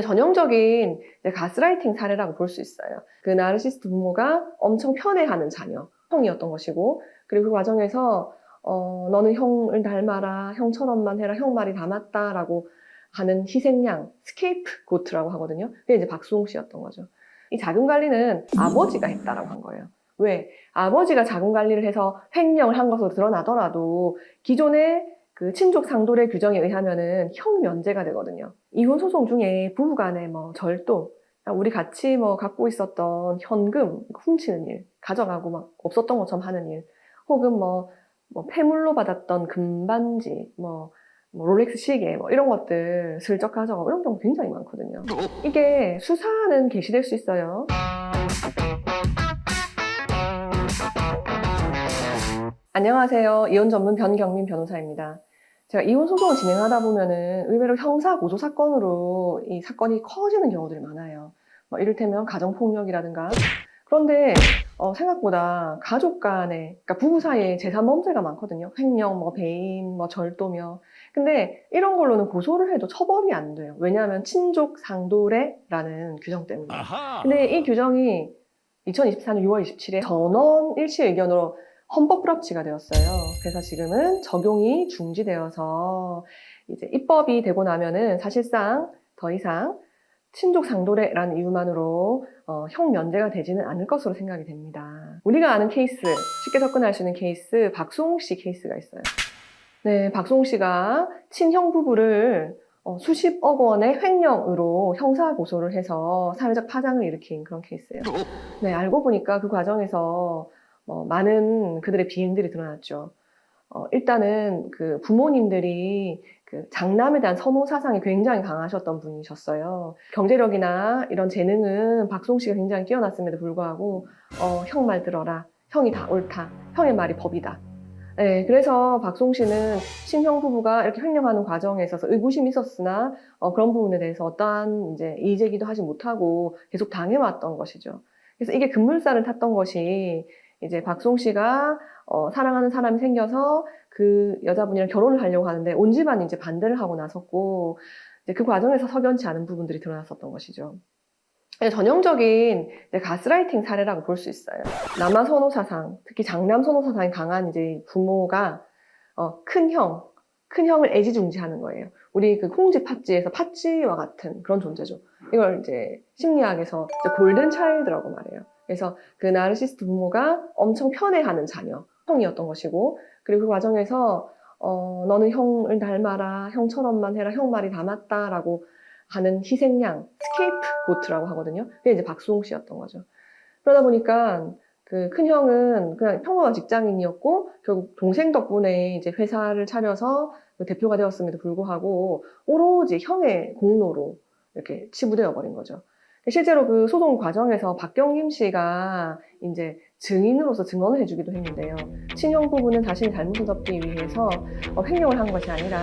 전형적인 이제 가스라이팅 사례라고 볼 수 있어요. 그 나르시스트 부모가 엄청 편애하는 자녀, 형이었던 것이고, 그리고 그 과정에서 너는 형을 닮아라, 형처럼만 해라, 형 말이 다 맞다라고 하는 희생양, 스케이프고트라고 하거든요. 그게 이제 박수홍 씨였던 거죠. 이 자금 관리는 아버지가 했다라고 한 거예요. 왜? 아버지가 자금 관리를 해서 횡령을 한 것으로 드러나더라도 기존의 그 친족 상도례 규정에 의하면은 형 면제가 되거든요. 이혼 소송 중에 부부 간에 뭐 절도, 우리 같이 뭐 갖고 있었던 현금 훔치는 일, 가져가고 막 없었던 것처럼 하는 일, 혹은 뭐 폐물로 받았던 금반지, 뭐 롤렉스 시계, 뭐 이런 것들 슬쩍 가져가고 이런 경우 굉장히 많거든요. 이게 수사는 개시될 수 있어요. 안녕하세요. 이혼 전문 변경민 변호사입니다. 제가 이혼 소송을 진행하다 보면은 의외로 형사 고소 사건으로 이 사건이 커지는 경우들이 많아요. 뭐 이를테면 가정폭력이라든가. 그런데 생각보다 가족 간에, 그러니까 부부 사이에 재산 범죄가 많거든요. 횡령, 뭐 배임, 뭐 절도며. 근데 이런 걸로는 고소를 해도 처벌이 안 돼요. 왜냐하면 친족 상도례라는 규정 때문에. 근데 이 규정이 2024년 6월 27일 전원 일치 의견으로 헌법 불합치가 되었어요. 그래서 지금은 적용이 중지되어서 이제 입법이 되고 나면은 사실상 더 이상 친족 상도례라는 이유만으로 형 면제가 되지는 않을 것으로 생각이 됩니다. 우리가 아는 케이스, 쉽게 접근할 수 있는 케이스, 박수홍 씨 케이스가 있어요. 네, 박수홍 씨가 친형 부부를 수십억 원의 횡령으로 형사 고소를 해서 사회적 파장을 일으킨 그런 케이스예요. 네, 알고 보니까 그 과정에서 많은 그들의 비행들이 드러났죠. 일단은 그 부모님들이 그 장남에 대한 선호 사상이 굉장히 강하셨던 분이셨어요. 경제력이나 이런 재능은 박수홍 씨가 굉장히 뛰어났음에도 불구하고 형 말 들어라. 형이 다 옳다. 형의 말이 법이다. 네, 그래서 박수홍 씨는 친형 부부가 이렇게 횡령하는 과정에 있어서 의구심이 있었으나 그런 부분에 대해서 어떠한 이제 이의 제기도 하지 못하고 계속 당해왔던 것이죠. 그래서 이게 급물살을 탔던 것이 이제 박수홍 씨가 사랑하는 사람이 생겨서 그 여자분이랑 결혼을 하려고 하는데 온 집안이 이제 반대를 하고 나섰고 이제 그 과정에서 석연치 않은 부분들이 드러났었던 것이죠. 전형적인 이제 가스라이팅 사례라고 볼 수 있어요. 남아 선호 사상, 특히 장남 선호 사상이 강한 이제 부모가 큰 형을 애지중지하는 거예요. 우리 그 콩쥐 팥쥐에서 팥쥐와 같은 그런 존재죠. 이걸 이제 심리학에서 이제 골든 차일드라고 말해요. 그래서 그 나르시스트 부모가 엄청 편애하는 자녀, 형이었던 것이고, 그리고 그 과정에서 너는 형을 닮아라, 형처럼만 해라, 형 말이 다 맞다라고 하는 희생양, 스케이프고트라고 하거든요. 그게 이제 박수홍 씨였던 거죠. 그러다 보니까 그 큰형은 그냥 평범한 직장인이었고 결국 동생 덕분에 이제 회사를 차려서 대표가 되었음에도 불구하고 오로지 형의 공로로 이렇게 치부되어 버린 거죠. 실제로 그 소송 과정에서 박경림 씨가 이제 증인으로서 증언을 해주기도 했는데요. 친형 부부는 자신의 잘못을 덮기 위해서 횡령을 한 것이 아니라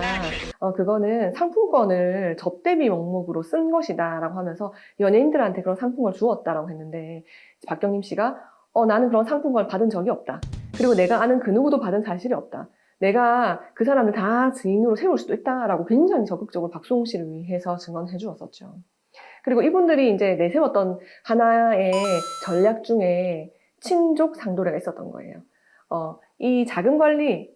그거는 상품권을 접대비 명목으로 쓴 것이다라고 하면서 연예인들한테 그런 상품권을 주었다라고 했는데 박경림 씨가 나는 그런 상품권을 받은 적이 없다. 그리고 내가 아는 그 누구도 받은 사실이 없다. 내가 그 사람을 다 증인으로 세울 수도 있다라고 굉장히 적극적으로 박수홍 씨를 위해서 증언해 주었었죠. 그리고 이분들이 이제 내세웠던 하나의 전략 중에 친족 상도례가 있었던 거예요. 이 자금 관리,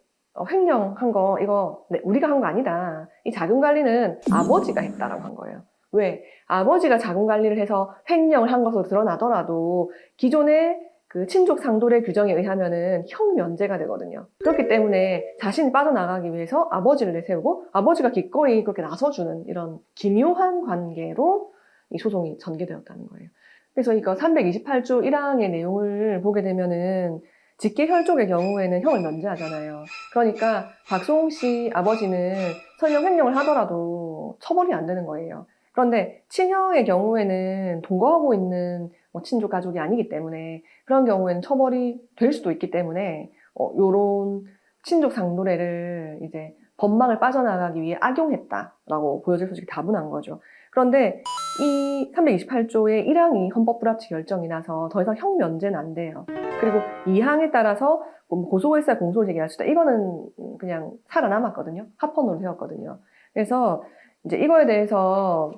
횡령한 거, 이거 우리가 한 거 아니다. 이 자금 관리는 아버지가 했다라고 한 거예요. 왜? 아버지가 자금 관리를 해서 횡령을 한 것으로 드러나더라도 기존의 그 친족 상도례 규정에 의하면은 형 면제가 되거든요. 그렇기 때문에 자신이 빠져나가기 위해서 아버지를 내세우고 아버지가 기꺼이 그렇게 나서주는 이런 기묘한 관계로 이 소송이 전개되었다는 거예요. 그래서 이거 328조 1항의 내용을 보게 되면은 직계혈족의 경우에는 형을 면제하잖아요. 그러니까 박수홍 씨 아버지는 설령 횡령을 하더라도 처벌이 안 되는 거예요. 그런데 친형의 경우에는 동거하고 있는 친족 가족이 아니기 때문에 그런 경우에는 처벌이 될 수도 있기 때문에 요런 친족 상도례를 이제 법망을 빠져나가기 위해 악용했다라고 보여질 소식이 다분한 거죠. 그런데 이 328조의 1항이 헌법 불합치 결정이 나서 더 이상 형 면제는 안 돼요. 그리고 2항에 따라서 고소고발사 공소를 제기할 수 있다. 이거는 그냥 살아남았거든요. 합헌으로 되었거든요. 그래서 이제 이거에 대해서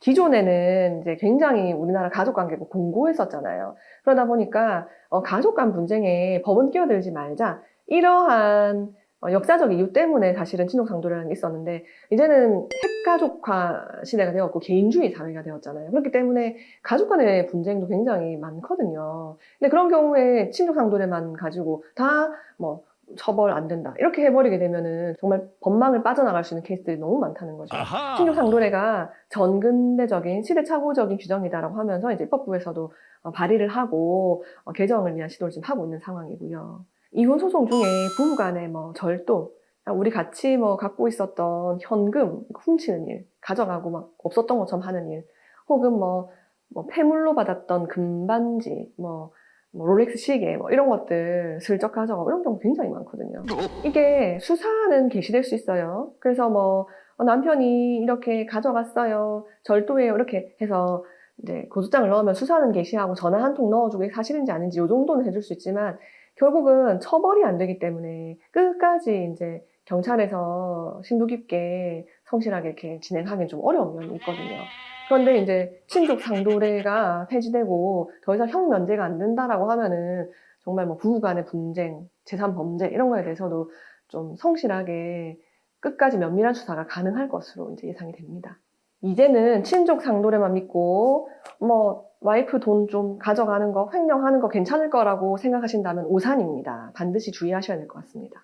기존에는 이제 굉장히 우리나라 가족 관계가 공고했었잖아요. 그러다 보니까 가족 간 분쟁에 법은 끼어들지 말자. 이러한 역사적 이유 때문에 사실은 친족상도라는 게 있었는데 이제는 핵가족화 시대가 되었고 개인주의 사회가 되었잖아요. 그렇기 때문에 가족 간의 분쟁도 굉장히 많거든요. 근데 그런 경우에 친족상도례만 가지고 다 뭐 처벌 안 된다. 이렇게 해버리게 되면은 정말 법망을 빠져나갈 수 있는 케이스들이 너무 많다는 거죠. 아하. 친족상도례가 전근대적인 시대착오적인 규정이다라고 하면서 이제 입법부에서도 발의를 하고 개정을 위한 시도를 지금 하고 있는 상황이고요. 이혼 소송 중에 부부 간의 뭐 절도, 우리 같이 뭐 갖고 있었던 현금 훔치는 일, 가져가고 막 없었던 것처럼 하는 일, 혹은 뭐 폐물로 받았던 금반지, 뭐 롤렉스 시계, 뭐 이런 것들 슬쩍 가져가고 이런 경우 굉장히 많거든요. 이게 수사는 개시될 수 있어요. 그래서 뭐 남편이 이렇게 가져갔어요, 절도해요, 이렇게 해서 이제 고소장을 넣으면 수사는 개시하고 전화 한 통 넣어주고 이게 사실인지 아닌지 이 정도는 해줄 수 있지만 결국은 처벌이 안 되기 때문에 끝까지 이제 경찰에서 심도 깊게 성실하게 이렇게 진행하기는 좀 어려운 면이 있거든요. 그런데 이제 친족 상도례가 폐지되고 더 이상 형 면제가 안 된다라고 하면은 정말 뭐 부부 간의 분쟁, 재산 범죄 이런 거에 대해서도 좀 성실하게 끝까지 면밀한 수사가 가능할 것으로 이제 예상이 됩니다. 이제는 친족 상도례만 믿고 뭐 와이프 돈 좀 가져가는 거, 횡령하는 거 괜찮을 거라고 생각하신다면 오산입니다. 반드시 주의하셔야 될 것 같습니다.